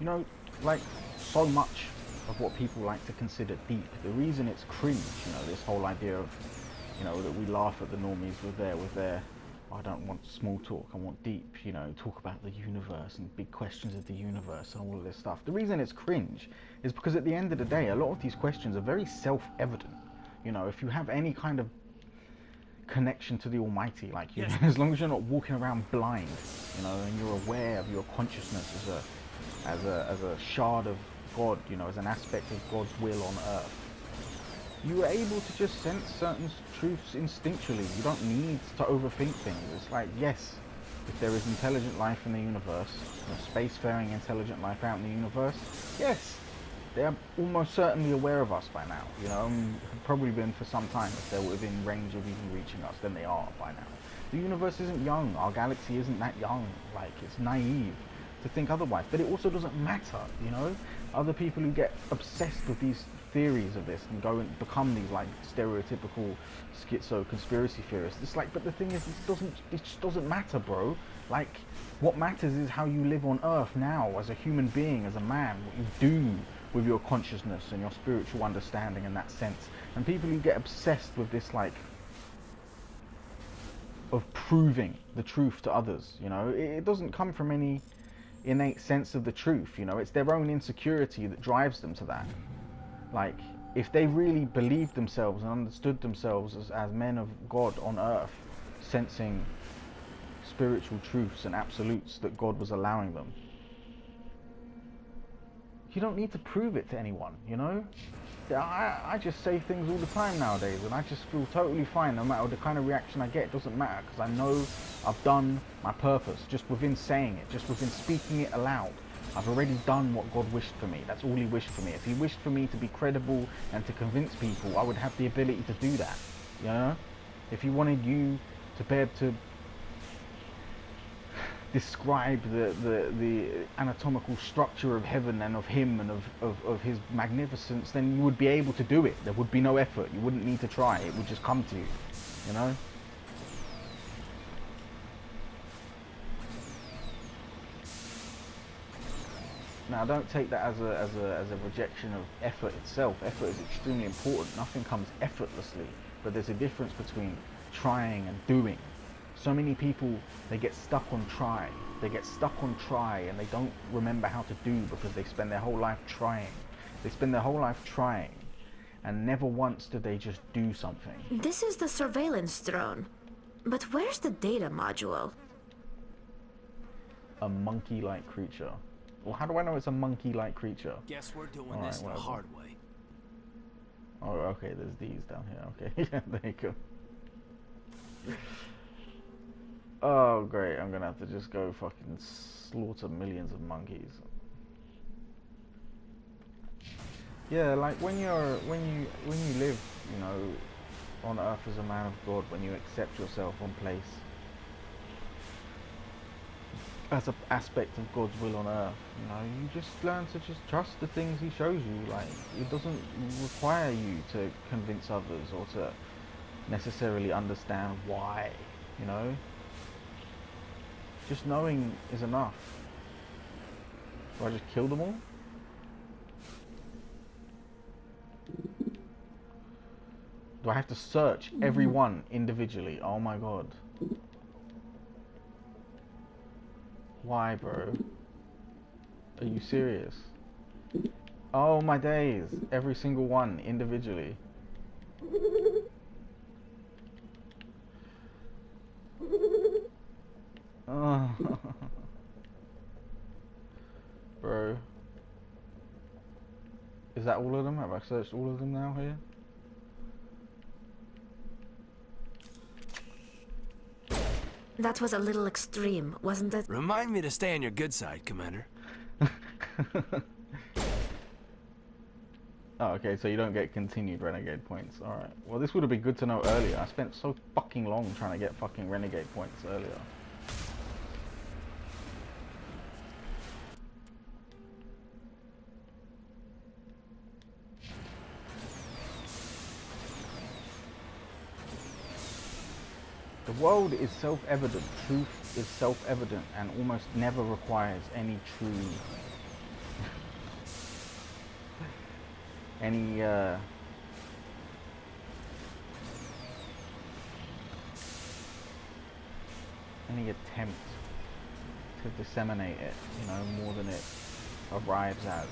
You know, like, so much of what people like to consider deep, the reason it's cringe, you know, this whole idea of, you know, that we laugh at the normies with their, I don't want small talk, I want deep, you know, talk about the universe and big questions of the universe and all of this stuff. The reason it's cringe is because at the end of the day, a lot of these questions are very self-evident. You know, if you have any kind of connection to the Almighty, like, you, as long as you're not walking around blind, you know, and you're aware of your consciousness as a shard of God, you know, as an aspect of God's will on earth, you are able to just sense certain truths instinctually. You don't need to overthink things. It's like, yes, if there is intelligent life in the universe, you know, spacefaring intelligent life out in the universe, yes, they are almost certainly aware of us by now, you know, and have probably been for some time. If they're within range of even reaching us, then they are by now. The universe isn't young, our galaxy isn't that young, like, it's naive to think otherwise, but it also doesn't matter, you know. Other people who get obsessed with these theories of this and go and become these like stereotypical schizo conspiracy theorists, it's like, but the thing is, it just doesn't matter, bro. Like, what matters is how you live on Earth now as a human being, as a man, what you do with your consciousness and your spiritual understanding in that sense. And people who get obsessed with this, like, of proving the truth to others, you know, it doesn't come from any innate sense of the truth, you know, it's their own insecurity that drives them to that. Like, if they really believed themselves and understood themselves as men of God on earth, sensing spiritual truths and absolutes that God was allowing them, you don't need to prove it to anyone, you know. I just say things all the time nowadays, and I just feel totally fine no matter the kind of reaction I get. It doesn't matter, because I know I've done my purpose just within saying it, just within speaking it aloud. I've already done what God wished for me. That's all he wished for me. If he wished for me to be credible and to convince people, I would have the ability to do that, you know. If he wanted you to be able to describe the anatomical structure of heaven and of him and of his magnificence, then you would be able to do it. There would be no effort. You wouldn't need to try. It would just come to you, you know. Now, don't take that as a rejection of effort itself. Effort is extremely important. Nothing comes effortlessly, but there's a difference between trying and doing. So many people, they get stuck on try. They get stuck on try, and they don't remember how to do, because they spend their whole life trying. They spend their whole life trying, and never once do they just do something. This is the surveillance drone. But where's the data module? A monkey-like creature. Well, how do I know it's a monkey-like creature? Guess we're doing this the hard way. Oh, okay, there's these down here. Okay, yeah, there you go. Oh, great, I'm gonna have to just go fucking slaughter millions of monkeys. Yeah, like, when you live, you know, on earth as a man of God, when you accept yourself on place as an aspect of God's will on earth, you know, you just learn to just trust the things he shows you. Like, it doesn't require you to convince others or to necessarily understand why, you know. Just knowing is enough. Do I just kill them all? Do I have to search every one individually? Oh my god. Why, bro? Are you serious? Oh my days. Every single one individually. Oh. Bro. Is that all of them? Have I searched all of them now here? That was a little extreme, wasn't it? Remind me to stay on your good side, Commander. Oh, okay, so you don't get continued renegade points. Alright. Well, this would have been good to know earlier. I spent so fucking long trying to get fucking renegade points earlier. The world is self-evident, truth is self-evident, and almost never requires any true any attempt to disseminate it, you know, more than it arrives as.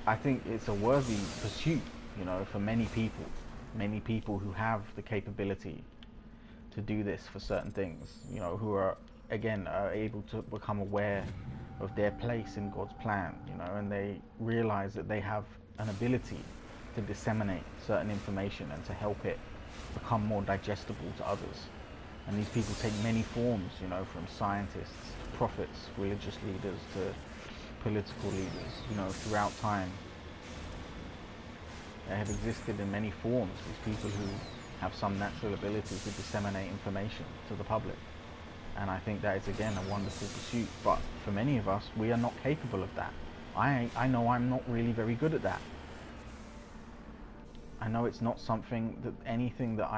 I think it's a worthy pursuit, you know, for many people who have the capability to do this for certain things, you know, who are, again, are able to become aware of their place in God's plan, you know, and they realize that they have an ability to disseminate certain information and to help it become more digestible to others. And these people take many forms, you know, from scientists, prophets, religious leaders to political leaders, you know, throughout time. They have existed in many forms, these people who have some natural ability to disseminate information to the public. And I think that is, again, a wonderful pursuit. But for many of us, we are not capable of that. I know I'm not really very good at that. I know it's not something that anything that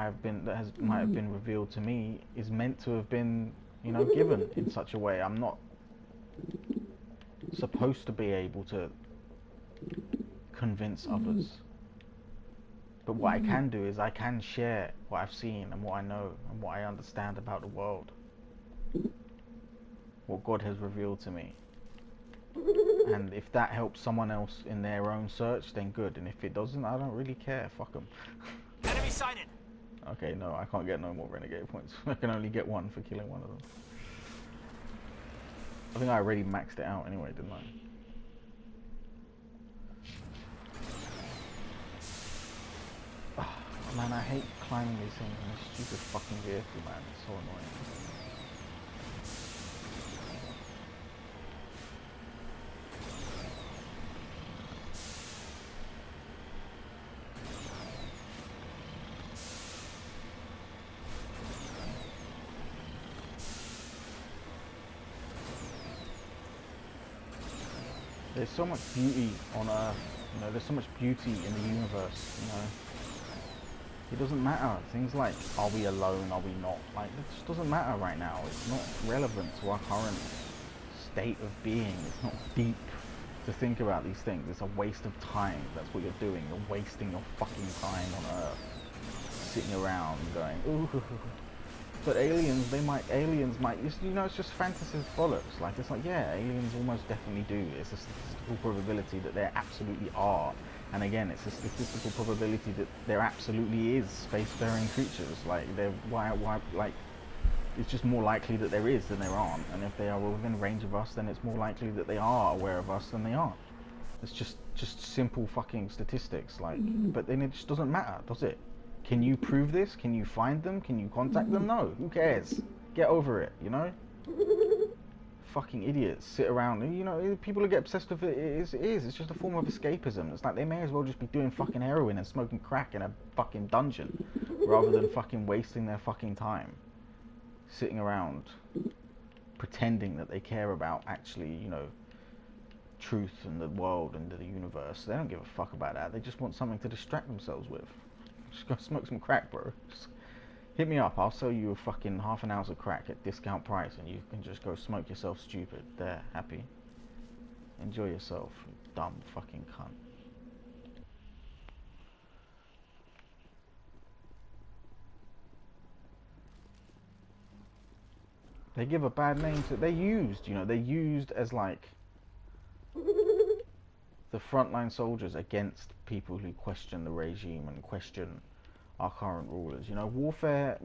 might have been revealed to me is meant to have been, you know, given in such a way. I'm not supposed to be able to convince others. But what I can do is I can share what I've seen and what I know and what I understand about the world. What God has revealed to me. And if that helps someone else in their own search, then good. And if it doesn't, I don't really care. Fuck them. Enemy sighted. Okay, no, I can't get no more renegade points. I can only get one for killing one of them. I think I already maxed it out anyway, didn't I? Oh, man, I hate climbing these things in this stupid fucking vehicle, man. It's so annoying. There's so much beauty on Earth, you know, there's so much beauty in the universe, you know. It doesn't matter. Things like, are we alone, are we not? Like, it just doesn't matter right now. It's not relevant to our current state of being. It's not deep to think about these things. It's a waste of time. That's what you're doing. You're wasting your fucking time on Earth. Sitting around going, ooh. But aliens might, you know, it's just fantasy bollocks. Like, it's like, yeah, aliens almost definitely do. It's a statistical probability that there absolutely are. And again, it's a statistical probability that there absolutely is spacefaring creatures. Like, like, it's just more likely that there is than there aren't. And if they are within range of us, then it's more likely that they are aware of us than they aren't. It's just simple fucking statistics. Like, but then it just doesn't matter, does it? Can you prove this? Can you find them? Can you contact them? No. Who cares? Get over it, you know? Fucking idiots sit around. You know, people who get obsessed with it is. It's just a form of escapism. It's like they may as well just be doing fucking heroin and smoking crack in a fucking dungeon rather than fucking wasting their fucking time sitting around pretending that they care about actually, you know, truth and the world and the universe. They don't give a fuck about that. They just want something to distract themselves with. Just go smoke some crack, bro. Just hit me up. I'll sell you a fucking half an ounce of crack at discount price and you can just go smoke yourself stupid. There, happy. Enjoy yourself, you dumb fucking cunt. They give a bad name to, they're used as like the frontline soldiers against people who question the regime and question our current rulers. You know, warfare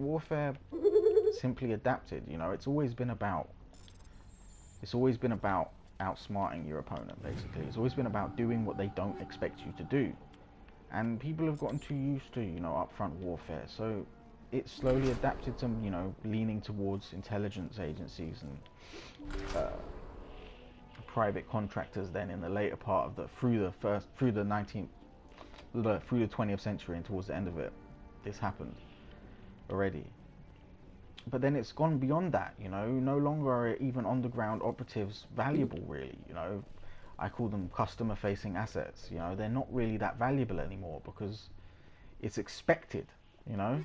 simply adapted. You know, it's always been about outsmarting your opponent, basically. It's always been about doing what they don't expect you to do. And people have gotten too used to, you know, upfront warfare. So it slowly adapted to, you know, leaning towards intelligence agencies and private contractors then in the later part of through the 20th century and towards the end of it. This happened already. But then it's gone beyond that, you know. No longer are even underground operatives valuable, really, you know. I call them customer facing assets, you know. They're not really that valuable anymore because it's expected, you know.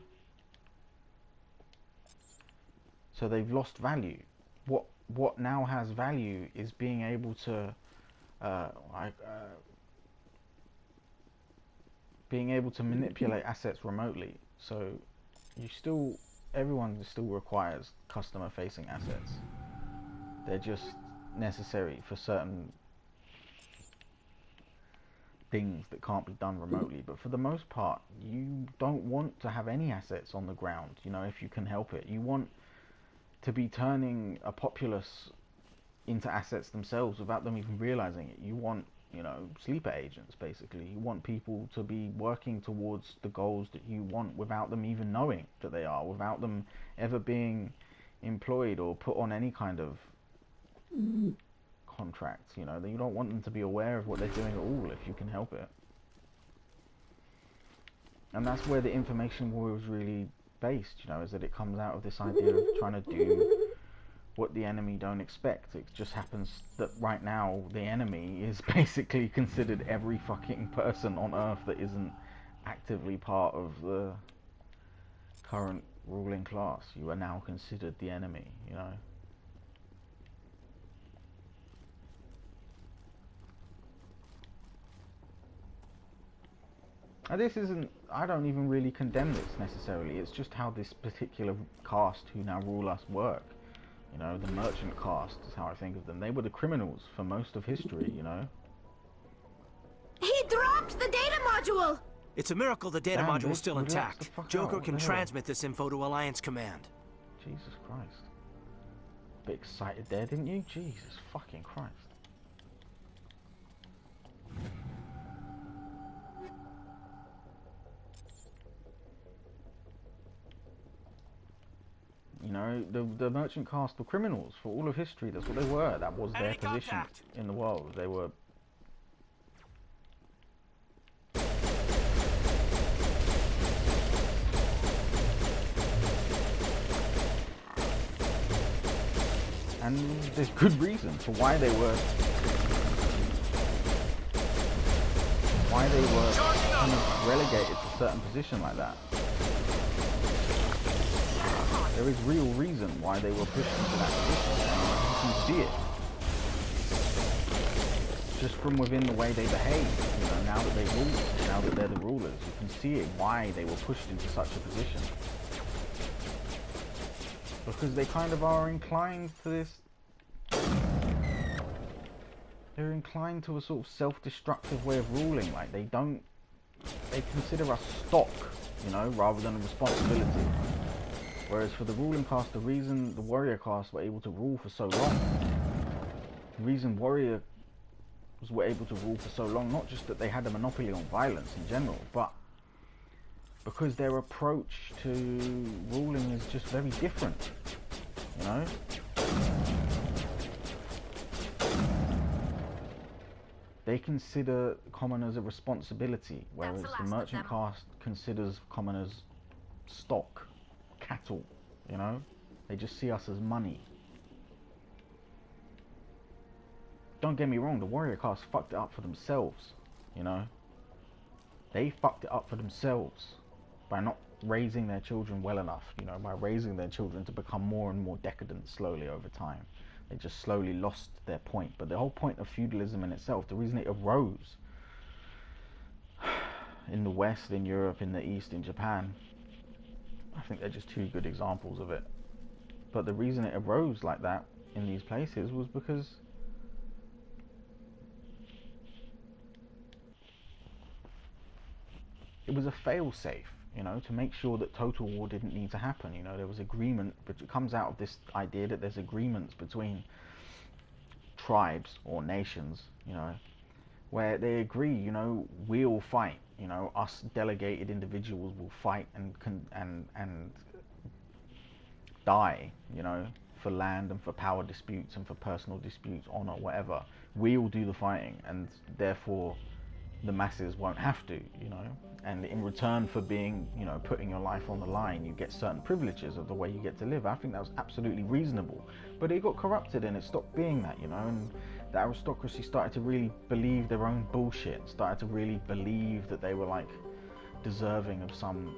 So they've lost value. What now has value is being able to being able to manipulate assets remotely. So everyone still requires customer facing assets. They're just necessary for certain things that can't be done remotely, but for the most part you don't want to have any assets on the ground, you know, if you can help it. You want to be turning a populace into assets themselves without them even realizing it. You want, you know, sleeper agents basically. You want people to be working towards the goals that you want without them even knowing that they are, without them ever being employed or put on any kind of contracts. You know, you don't want them to be aware of what they're doing at all if you can help it. And that's where the information war is really based, you know, is that it comes out of this idea of trying to do what the enemy don't expect. It just happens that right now the enemy is basically considered every fucking person on Earth that isn't actively part of the current ruling class. You are now considered the enemy, you know. And this isn't, I don't even really condemn this necessarily, it's just how this particular caste who now rule us work. You know, the merchant caste is how I think of them. They were the criminals for most of history, you know. He dropped the data module! It's a miracle the data Damn, module's bitch, still relax intact. the fuck Joker out, can what the hell? transmit this info to Alliance Command. Jesus Christ. Bit excited there, didn't you? Jesus fucking Christ. You know, the merchant caste were criminals for all of history. That's what they were. That was their position in the world. They were... And there's good reason for why they were kind of relegated to a certain position like that. There is real reason why they were pushed into that position. You can see it. Just from within the way they behave, you know, now that they rule, now that they're the rulers, you can see it, why they were pushed into such a position. Because they kind of are inclined to this... They're inclined to a sort of self-destructive way of ruling. Like, they consider us stock, you know, rather than a responsibility. Whereas for the ruling caste, the reason the warrior caste were able to rule for so long, the reason warriors were able to rule for so long, not just that they had a monopoly on violence in general, but because their approach to ruling is just very different, you know? They consider commoners a responsibility, whereas the merchant caste considers commoners stock, cattle, you know? They just see us as money. Don't get me wrong, the warrior caste fucked it up for themselves, you know? They fucked it up for themselves by not raising their children well enough, you know, by raising their children to become more and more decadent slowly over time. They just slowly lost their point. But the whole point of feudalism in itself, the reason it arose in the West, in Europe, in the East, in Japan, I think they're just two good examples of it. But the reason it arose like that in these places was because it was a fail-safe, you know, to make sure that total war didn't need to happen. You know, there was agreement, but it comes out of this idea that there's agreements between tribes or nations, you know, where they agree, you know, we'll fight, you know, us delegated individuals will fight and die, you know, for land and for power disputes and for personal disputes, honor, whatever. We'll do the fighting, and therefore the masses won't have to, you know, and in return for being, you know, putting your life on the line, you get certain privileges of the way you get to live. I think that was absolutely reasonable, but it got corrupted and it stopped being that, you know, and the aristocracy started to really believe their own bullshit, started to really believe that they were like deserving of some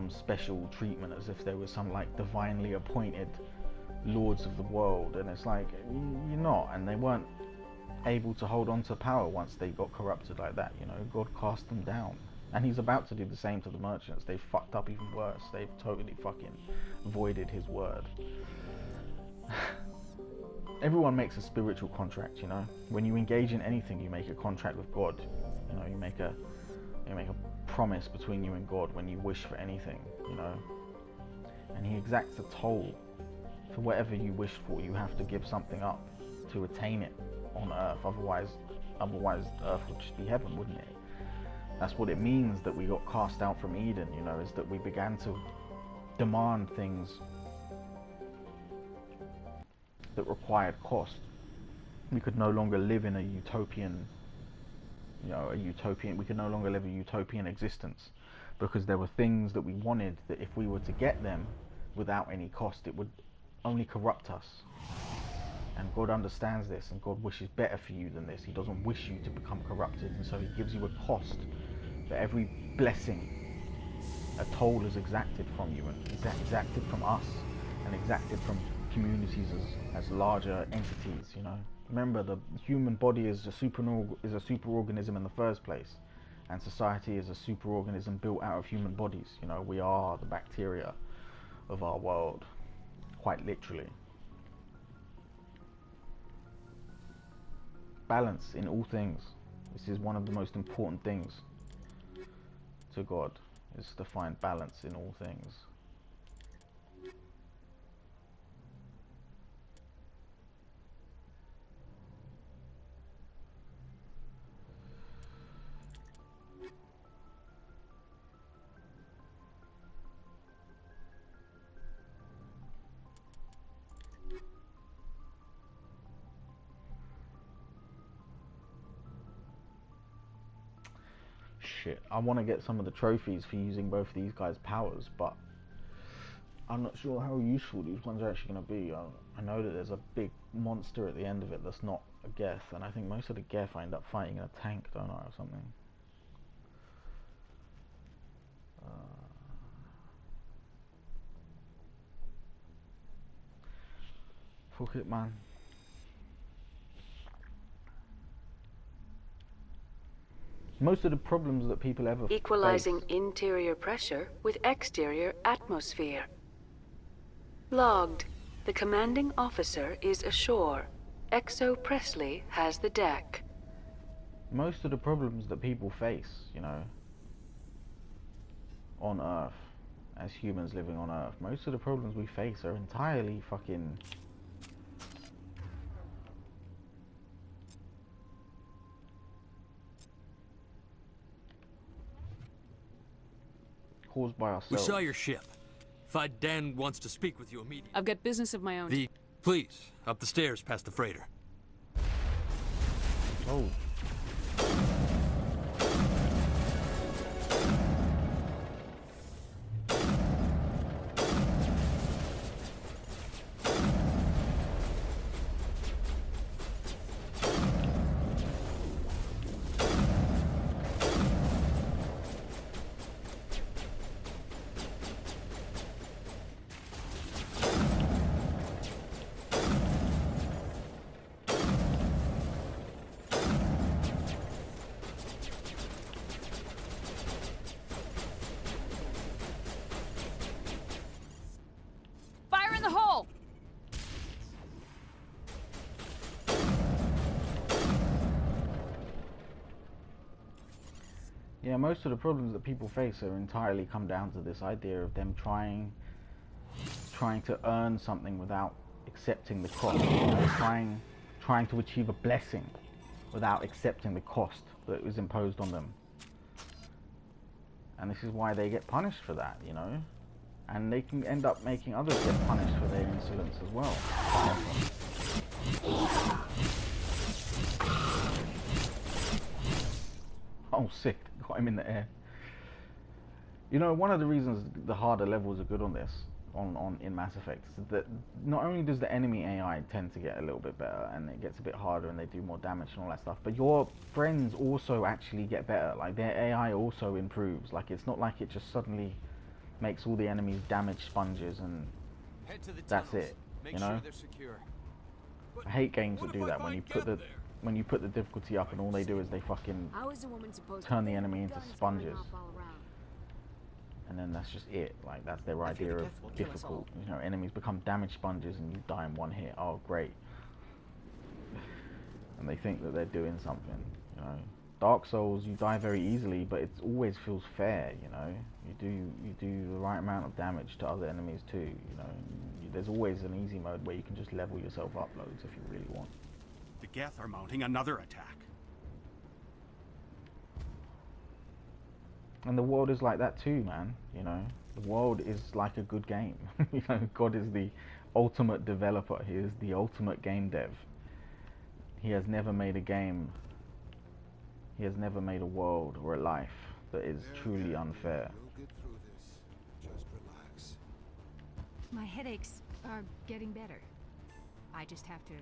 special treatment, as if they were some like divinely appointed lords of the world, and it's like, you're not. And they weren't able to hold on to power once they got corrupted like that, you know. God cast them down, and he's about to do the same to the merchants. They've fucked up even worse. They've totally fucking voided his word. Everyone makes a spiritual contract, you know. When you engage in anything, you make a contract with God. You know, you make a promise between you and God when you wish for anything, you know. And he exacts a toll for whatever you wish for. You have to give something up to attain it on earth. Otherwise earth would just be heaven, wouldn't it? That's what it means that we got cast out from Eden, you know, is that we began to demand things that required cost. We could no longer live in a utopian, we could no longer live a utopian existence, because there were things that we wanted that if we were to get them without any cost, it would only corrupt us. And God understands this, and God wishes better for you than this. He doesn't wish you to become corrupted, and so he gives you a cost for every blessing. A toll is exacted from you, and exacted from us, and exacted from communities as larger entities, you know. Remember, the human body is a superorganism in the first place, and society is a superorganism built out of human bodies. You know, we are the bacteria of our world, quite literally. Balance in all things. This is one of the most important things to God, is to find balance in all things. Shit, I want to get some of the trophies for using both of these guys' powers, but I'm not sure how useful these ones are actually going to be. I know that there's a big monster at the end of it that's not a Geth, and I think most of the Geth I end up fighting in a tank, don't I, or something. Fuck it, man. Most of the problems that people ever Equalizing face. interior pressure with exterior atmosphere. Logged. The commanding officer is ashore. Exo Presley has the deck. Most of the problems that people face, you know, on Earth, as humans living on Earth, most of the problems we face are entirely fucking caused by ourselves. We saw your ship. Dan wants to speak with you immediately. I've got business of my own. Please, up the stairs past the freighter. Oh. Fire in the hole! Yeah, most of the problems that people face are entirely come down to this idea of them trying to earn something without accepting the cost. You know, trying to achieve a blessing without accepting the cost that was imposed on them. And this is why they get punished for that, you know? And they can end up making others get punished for their insolence as well. Oh, sick. Got him in the air. You know, one of the reasons the harder levels are good on this, in Mass Effect, is that not only does the enemy AI tend to get a little bit better, and it gets a bit harder, and they do more damage and all that stuff, but your friends also actually get better. Like, their AI also improves. Like, it's not like it just suddenly makes all the enemies damage sponges and that's it. Make You know? sure they're secure. I hate games that What do if I that when you find put the Geth there? when you put the difficulty up and all they do is they fucking How is a woman supposed turn to the enemy into guns going sponges. off all around? And then that's just it. Like, that's their I fear idea the of Geth will kill us difficult. all. You know, enemies become damage sponges and you die in one hit. Oh, great. And they think that they're doing something, you know. Dark Souls, you die very easily, but it always feels fair, you know. You do the right amount of damage to other enemies too, you know. There's always an easy mode where you can just level yourself up loads if you really want. The Geth are mounting another attack. And the world is like that too, man, you know. The world is like a good game. You know, God is the ultimate developer. He is the ultimate game dev. He has never made a game. He has never made a world or a life that is truly unfair. We'll get through this. Just relax. My headaches are getting better. I just have to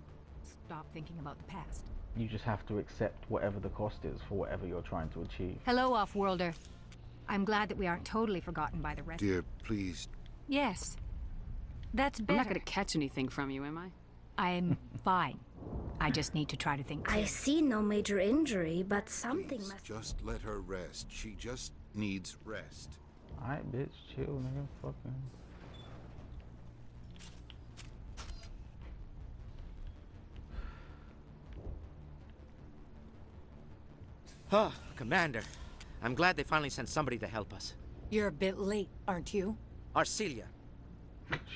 stop thinking about the past. You just have to accept whatever the cost is for whatever you're trying to achieve. Hello, Off-Worlder. I'm glad that we aren't totally forgotten by the rest. Dear, please. Yes. That's I'm better. not gonna catch anything from you, am I? I'm fine. I just need to try to think I clearly. see no major injury, but something Please, must... just let her rest. She just needs rest. Alright, bitch, chill, nigga. Fucking. Huh, Commander. I'm glad they finally sent somebody to help us. You're a bit late, aren't you? Arcelia.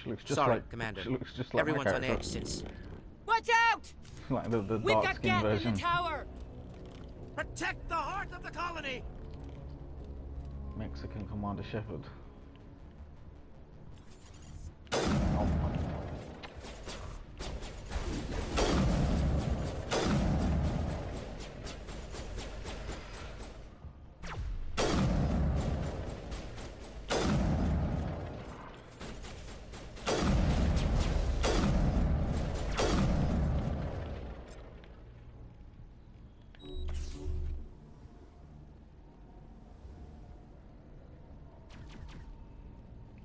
She looks just Sorry, like Commander. She looks just like Everyone's my on character. edge since... Watch out! Like the We've dark got skin Geth version. in the tower! Protect the heart of the colony! Mexican Commander Shepard. Oh my.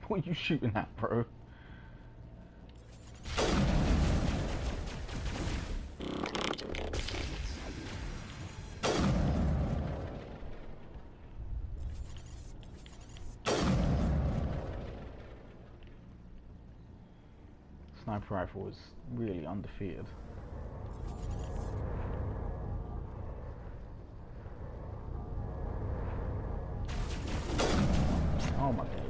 What are you shooting at, bro? Sniper rifle is really undefeated. Oh my days.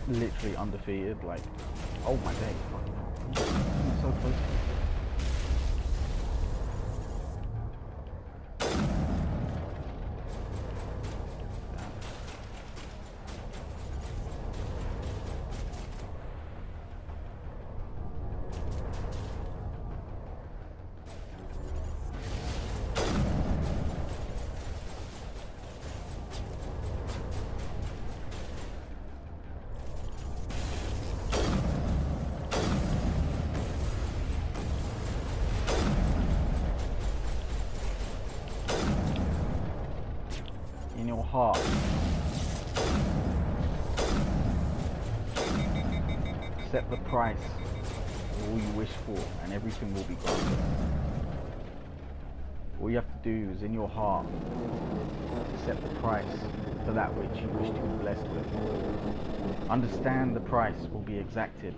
Literally undefeated, like, oh my days, fucking hell. I'm so close. In your heart. Set the price of all you wish for, and everything will be granted. All you have to do is, in your heart, set the price for that which you wish to be blessed with. Understand the price will be exacted.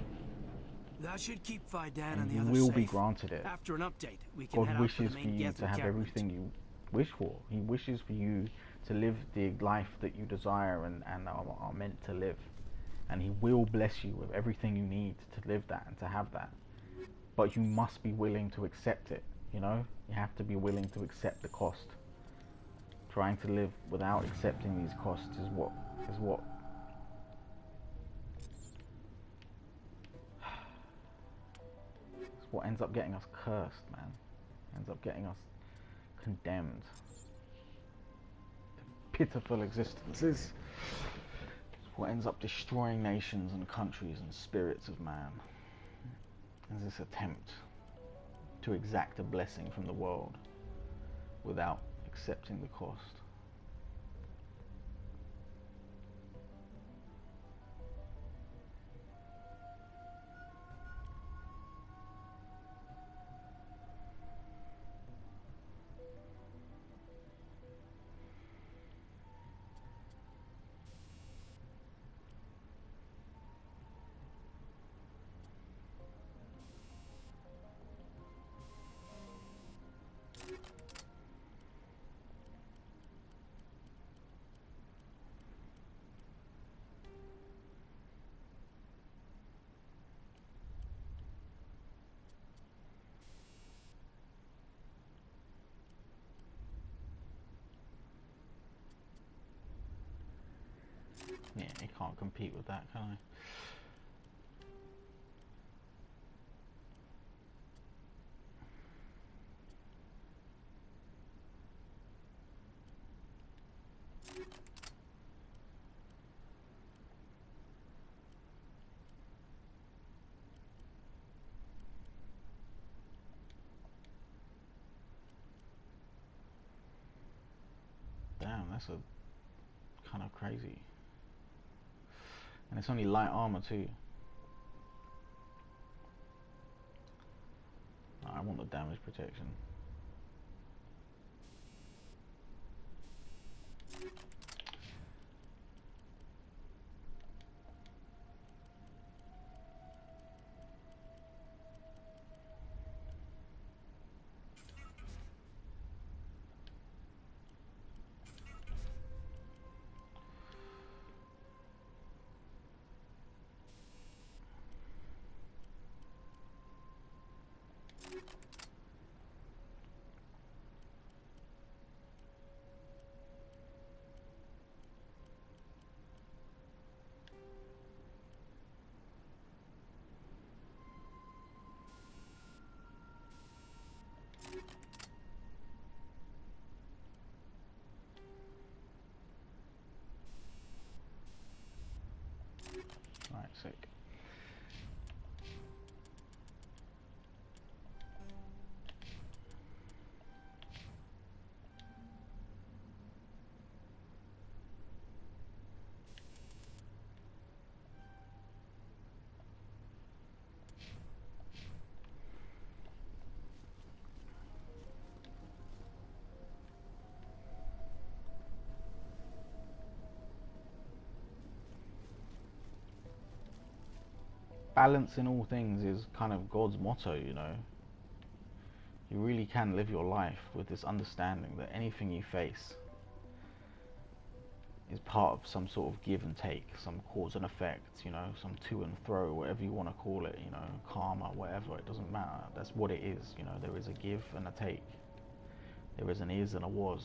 That should keep Fidan And and the you others will safe. be granted it. After an update, we can head God out for the wishes for main you Geth to have encampment. everything you wish for. He wishes for you to live the life that you desire and are meant to live. And he will bless you with everything you need to live that and to have that. But you must be willing to accept it, you know? You have to be willing to accept the cost. Trying to live without accepting these costs is what it's what ends up getting us cursed, man. Ends up getting us condemned. Pitiful existences. It's what ends up destroying nations and countries and spirits of man. There's this attempt to exact a blessing from the world without accepting the cost. Yeah, you can't compete with that, can I? Damn, that's a kind of crazy. And it's only light armor too. No, I want the damage protection. Alright, sick. Balance in all things is kind of God's motto, you know. You really can live your life with this understanding that anything you face is part of some sort of give and take, some cause and effect, you know, some to and fro, whatever you want to call it, you know, karma, whatever, it doesn't matter. That's what it is, you know. There is a give and a take. There is an is and a was.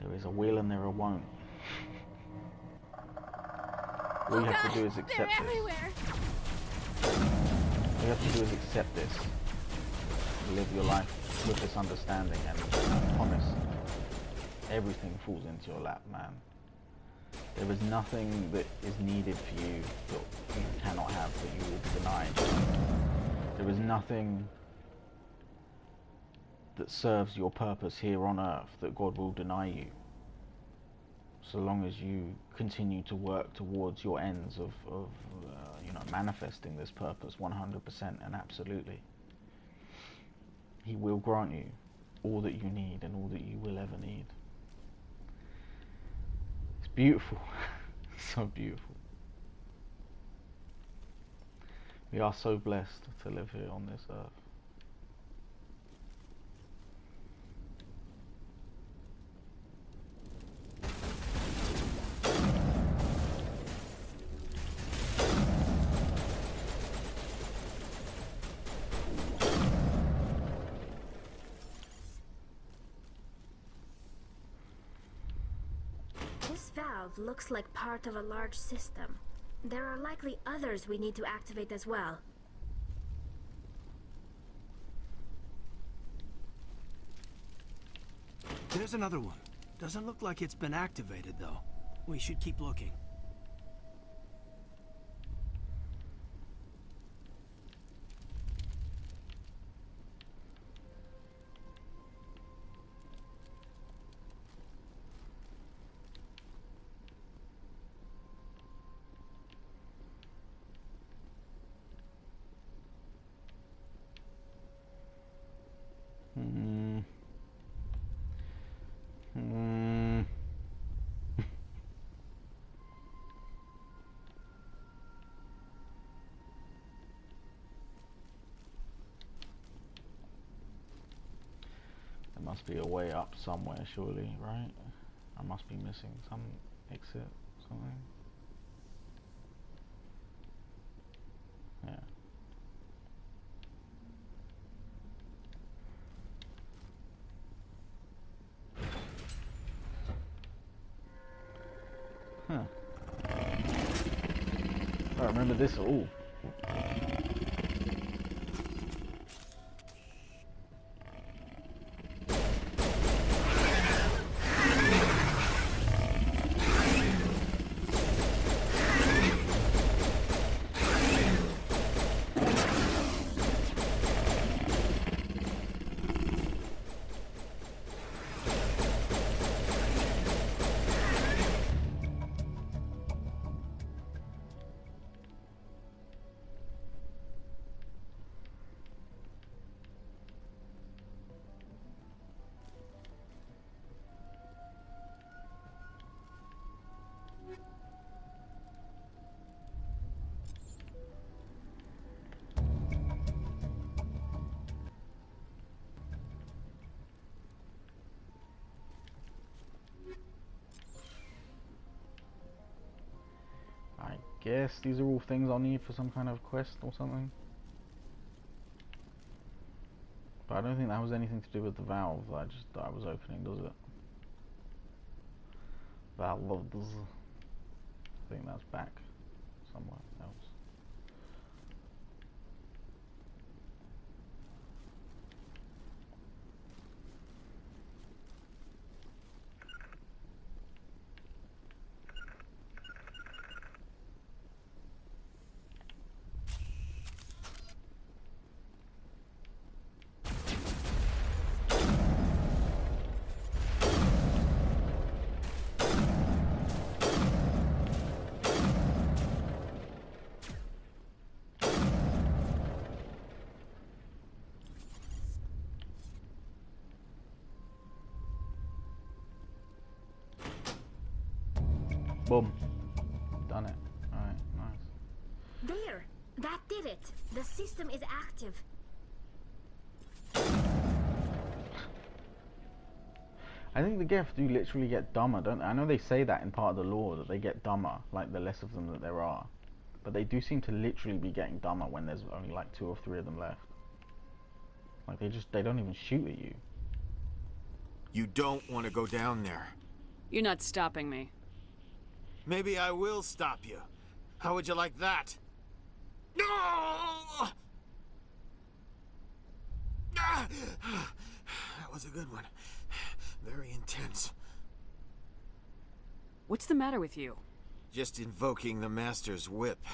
There is a will and there a won't. All you have to do is accept this. All you have to do is accept this. Live your life with this understanding, and I promise everything falls into your lap, man. There is nothing that is needed for you that you cannot have, that you will be denied. There is nothing that serves your purpose here on earth that God will deny you, so long as you continue to work towards your ends of you know, manifesting this purpose 100% and absolutely. He will grant you all that you need and all that you will ever need. It's beautiful. So beautiful. We are so blessed to live here on this earth. This valve looks like part of a large system. There are likely others we need to activate as well. There's another one. Doesn't look like it's been activated, though. We should keep looking. Hmm. Hmm. There must be a way up somewhere, surely, right? I must be missing some exit, something. Yeah. Huh. I don't remember this at all. I guess these are all things I'll need for some kind of quest or something. But I don't think that was anything to do with the valve that I was opening, does it? Valves. I think that's back somewhere else. Boom. Done it. Alright, nice. There! That did it! The system is active. I think the Geth do literally get dumber, don't they? I know they say that in part of the lore, that they get dumber, like the less of them that there are. But they do seem to literally be getting dumber when there's only like 2 or 3 of them left. Like they don't even shoot at you. You don't want to go down there. You're not stopping me. Maybe I will stop you. How would you like that? No! That was a good one. Very intense. What's the matter with you? Just invoking the Master's whip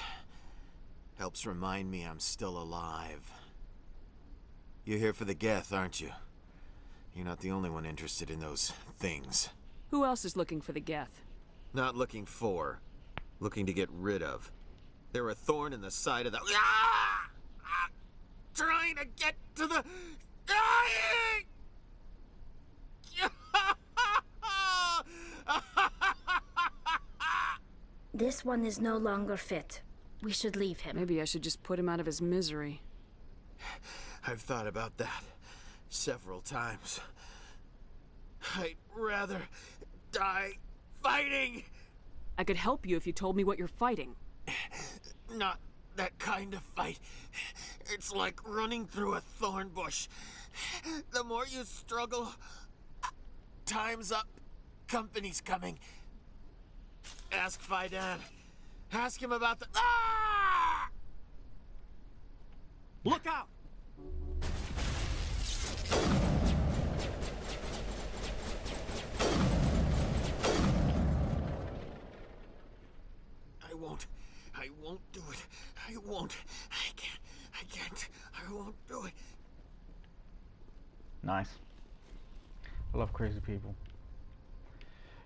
helps remind me I'm still alive. You're here for the Geth, aren't you? You're not the only one interested in those things. Who else is looking for the Geth? Not looking for, looking to get rid of. They're a thorn in the side of the... Ah! Ah! Trying to get to the... This one is no longer fit. We should leave him. Maybe I should just put him out of his misery. I've thought about that several times. I'd rather die fighting. I could help you if you told me what you're fighting. Not that kind of fight. It's like running through a thorn bush. The more you struggle, time's up. Company's coming. Ask Faidan. Ask him about the... Ah! Look out! I won't do it. I won't. I can't. I won't do it. Nice. I love crazy people.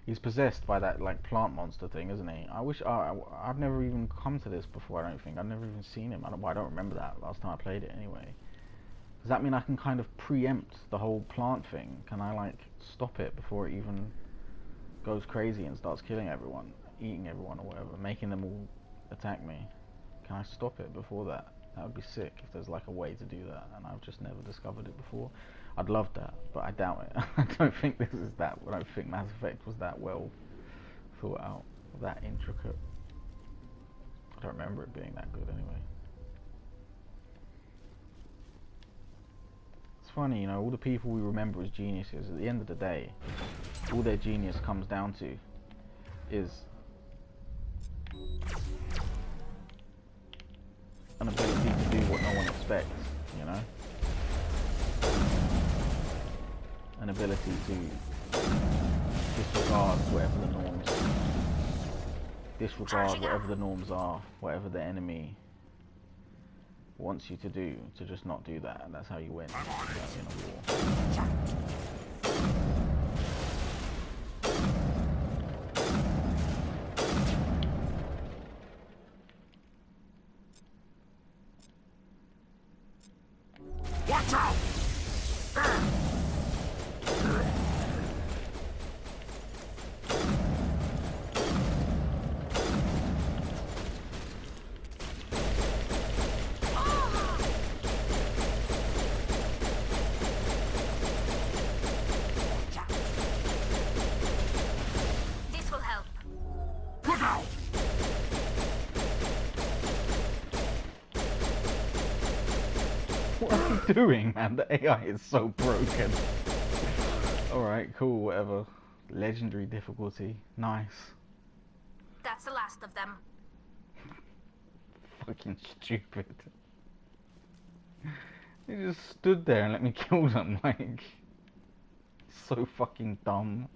He's possessed by that like plant monster thing, isn't he? I wish I've never even come to this before. I don't think I've never even seen him. I don't remember that last time I played it anyway. Because that mean I can kind of preempt the whole plant thing? Can I like stop it before it even goes crazy and starts killing everyone, eating everyone or whatever, making them all attack me? Can I stop it before that? That would be sick if there's like a way to do that, and I've just never discovered it before. I'd love that, but I doubt it. I don't think this is that. I don't think Mass Effect was that well thought out, that intricate. I don't remember it being that good anyway. It's funny, you know, all the people we remember as geniuses, at the end of the day, all their genius comes down to is an ability to do what no one expects, you know? An ability to disregard whatever the norms are, whatever the enemy wants you to do, to just not do that, and that's how you win in a war. Watch out! This will help. Look out! What are you doing, man? The AI is so broken. Alright, cool, whatever. Legendary difficulty. Nice. That's the last of them. Fucking stupid. He just stood there and let me kill them, like... So fucking dumb.